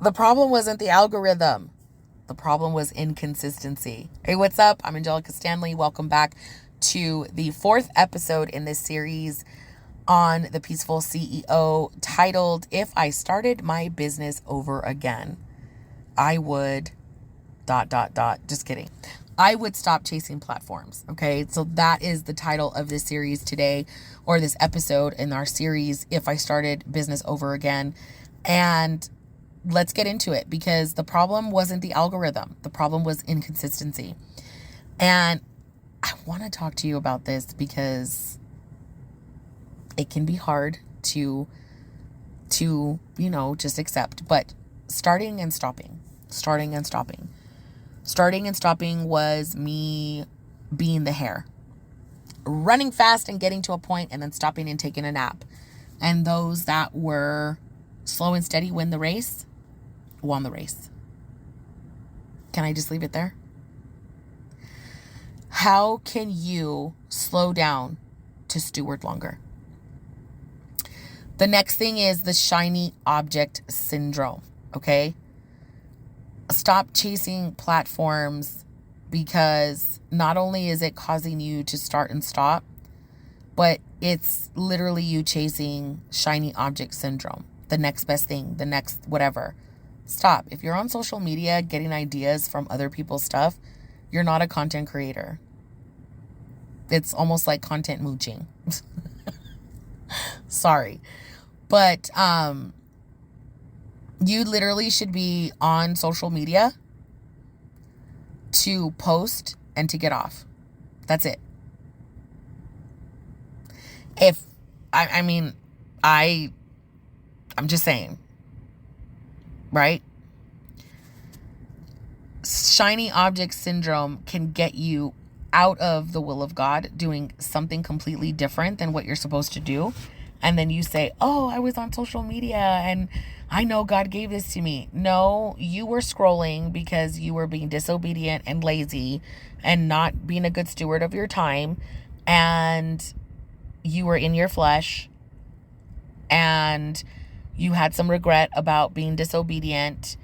The problem wasn't the algorithm. The problem was inconsistency. Hey, what's up? I'm Angelica Stanley. Welcome back to the 4th episode in this series on the Peaceful CEO, titled, If I Started My Business Over Again, I would... Just kidding. I would stop chasing platforms. Okay. So that is the title of this series today, or this episode in our series, If I Started Business Over Again. And let's get into it, because the problem wasn't the algorithm. The problem was inconsistency. And I want to talk to you about this because it can be hard to just accept. But starting and stopping was me being the hare, running fast and getting to a point and then stopping and taking a nap. And those that were slow and steady won the race. Can I just leave it there? How can you slow down to steward longer? The next thing is the shiny object syndrome. Okay. Stop chasing platforms, because not only is it causing you to start and stop, but it's literally you chasing shiny object syndrome. The next best thing, the next whatever. Stop. If you're on social media getting ideas from other people's stuff, you're not a content creator. It's almost like content mooching. Sorry. But you literally should be on social media to post and to get off. That's it. I'm just saying, right? Shiny object syndrome can get you out of the will of God, doing something completely different than what you're supposed to do. And then you say, oh, I was on social media and I know God gave this to me. No, you were scrolling because you were being disobedient and lazy and not being a good steward of your time. And you were in your flesh and you had some regret about being disobedient.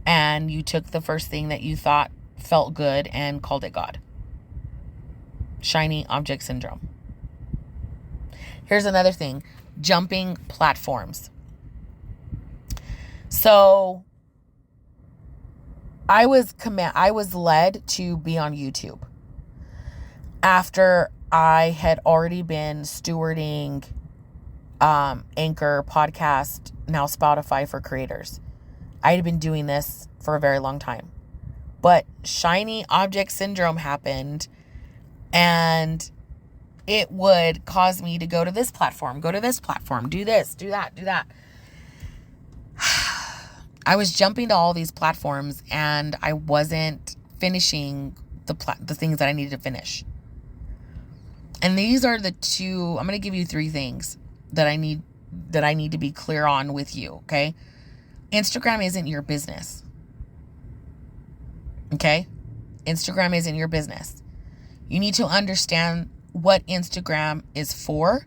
And you took the first thing that you thought felt good and called it God. Shiny object syndrome. Here's another thing. Jumping platforms. So I was led to be on YouTube after I had already been stewarding Anchor, podcast, now Spotify for creators. I had been doing this for a very long time. But shiny object syndrome happened, and it would cause me to go to this platform, do this, do that. I was jumping to all these platforms and I wasn't finishing the things that I needed to finish. And these are the two, I'm going to give you 3 things that I need to be clear on with you, okay? Instagram isn't your business. Okay? Instagram isn't your business. You need to understand what Instagram is for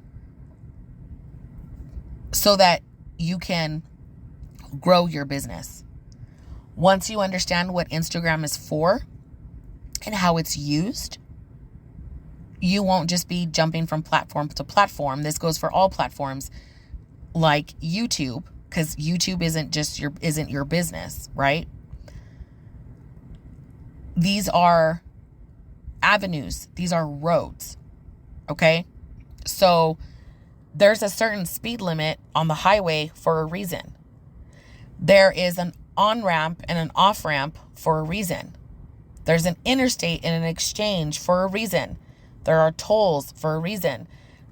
so that you can grow your business. Once you understand what Instagram is for and how it's used, you won't just be jumping from platform to platform. This goes for all platforms like YouTube, because YouTube isn't your business, right? These are avenues. These are roads. Okay? So there's a certain speed limit on the highway for a reason. There is an on-ramp and an off-ramp for a reason. There's an interstate and an exchange for a reason. There are tolls for a reason.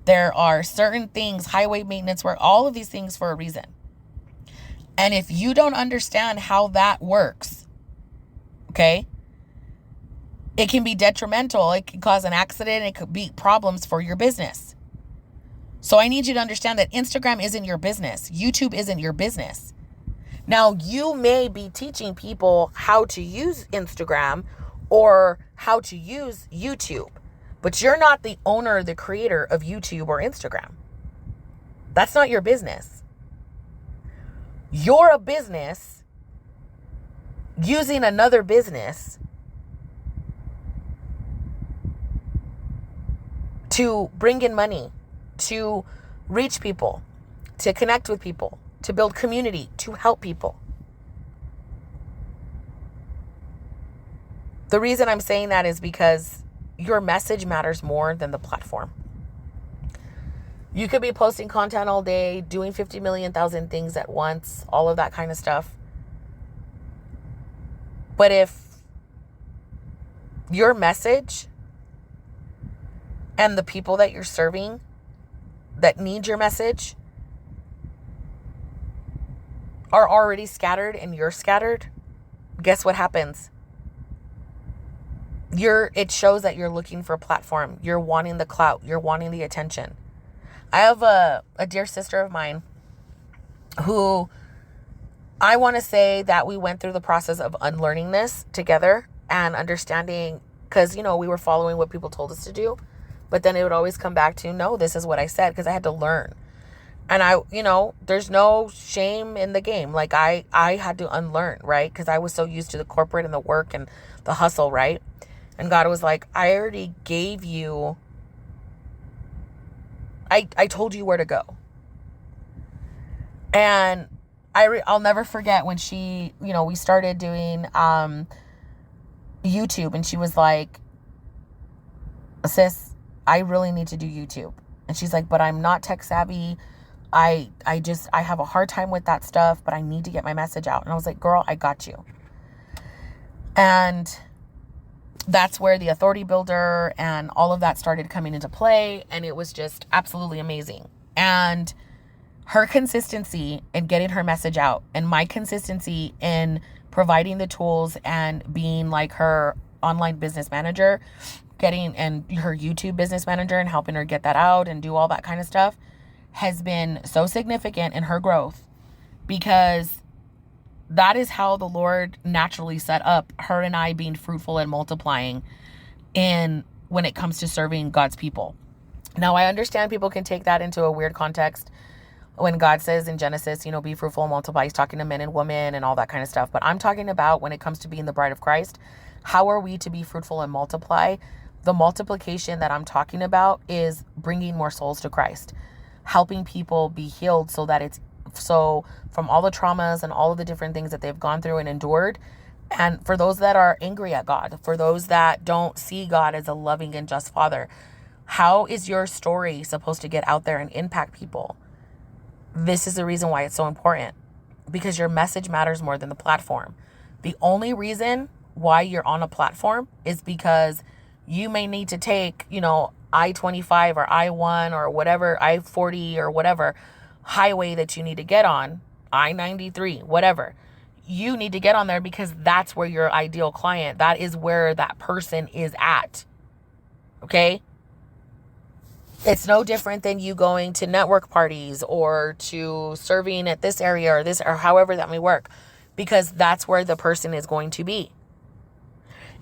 There are certain things, highway maintenance, where all of these things for a reason. And if you don't understand how that works, okay, it can be detrimental. It can cause an accident. It could be problems for your business. So I need you to understand that Instagram isn't your business. YouTube isn't your business. Now, you may be teaching people how to use Instagram or how to use YouTube, but you're not the owner or the creator of YouTube or Instagram. That's not your business. You're a business using another business to bring in money, to reach people, to connect with people, to build community, to help people. The reason I'm saying that is because your message matters more than the platform. You could be posting content all day, doing 50 million thousand things at once, all of that kind of stuff. But if your message and the people that you're serving that need your message are already scattered and you're scattered, guess what happens? It shows that you're looking for a platform. You're wanting the clout. You're wanting the attention. I have a dear sister of mine who I want to say that we went through the process of unlearning this together and understanding, because, we were following what people told us to do, but then it would always come back to, no, this is what I said, because I had to learn. And there's no shame in the game. Like I had to unlearn, right? Because I was so used to the corporate and the work and the hustle, right? And God was like, I already gave you, I told you where to go. And I'll never forget when she, we started doing YouTube, and she was like, sis, I really need to do YouTube. And she's like, but I'm not tech savvy. I have a hard time with that stuff, but I need to get my message out. And I was like, girl, I got you. And that's where the authority builder and all of that started coming into play. And it was just absolutely amazing. And her consistency in getting her message out, and my consistency in providing the tools and being like her online business manager, and her YouTube business manager and helping her get that out and do all that kind of stuff, has been so significant in her growth, because that is how the Lord naturally set up her and I being fruitful and multiplying when it comes to serving God's people. Now, I understand people can take that into a weird context when God says in Genesis, be fruitful and multiply. He's talking to men and women and all that kind of stuff. But I'm talking about when it comes to being the bride of Christ, how are we to be fruitful and multiply? The multiplication that I'm talking about is bringing more souls to Christ, helping people be healed so from all the traumas and all of the different things that they've gone through and endured. And for those that are angry at God, for those that don't see God as a loving and just Father, how is your story supposed to get out there and impact people? This is the reason why it's so important, because your message matters more than the platform. The only reason why you're on a platform is because you may need to take, I-25 or I-1 or whatever, I-40 or whatever highway that you need to get on, I-93, whatever. You need to get on there because that's where your ideal client, that is where that person is at. Okay? It's no different than you going to network parties or to serving at this area or this, or however that may work, because that's where the person is going to be.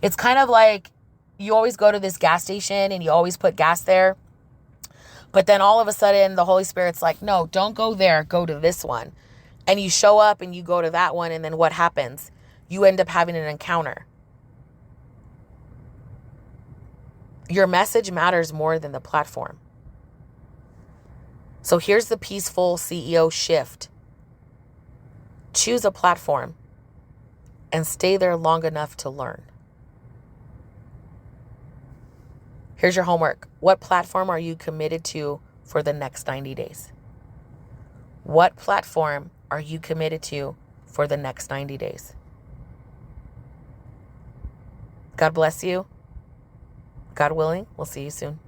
It's kind of like you always go to this gas station and you always put gas there. But then all of a sudden the Holy Spirit's like, no, don't go there. Go to this one. And you show up and you go to that one. And then what happens? You end up having an encounter. Your message matters more than the platform. So here's the peaceful CEO shift. Choose a platform and stay there long enough to learn. Here's your homework. What platform are you committed to for the next 90 days? What platform are you committed to for the next 90 days? God bless you. God willing, we'll see you soon.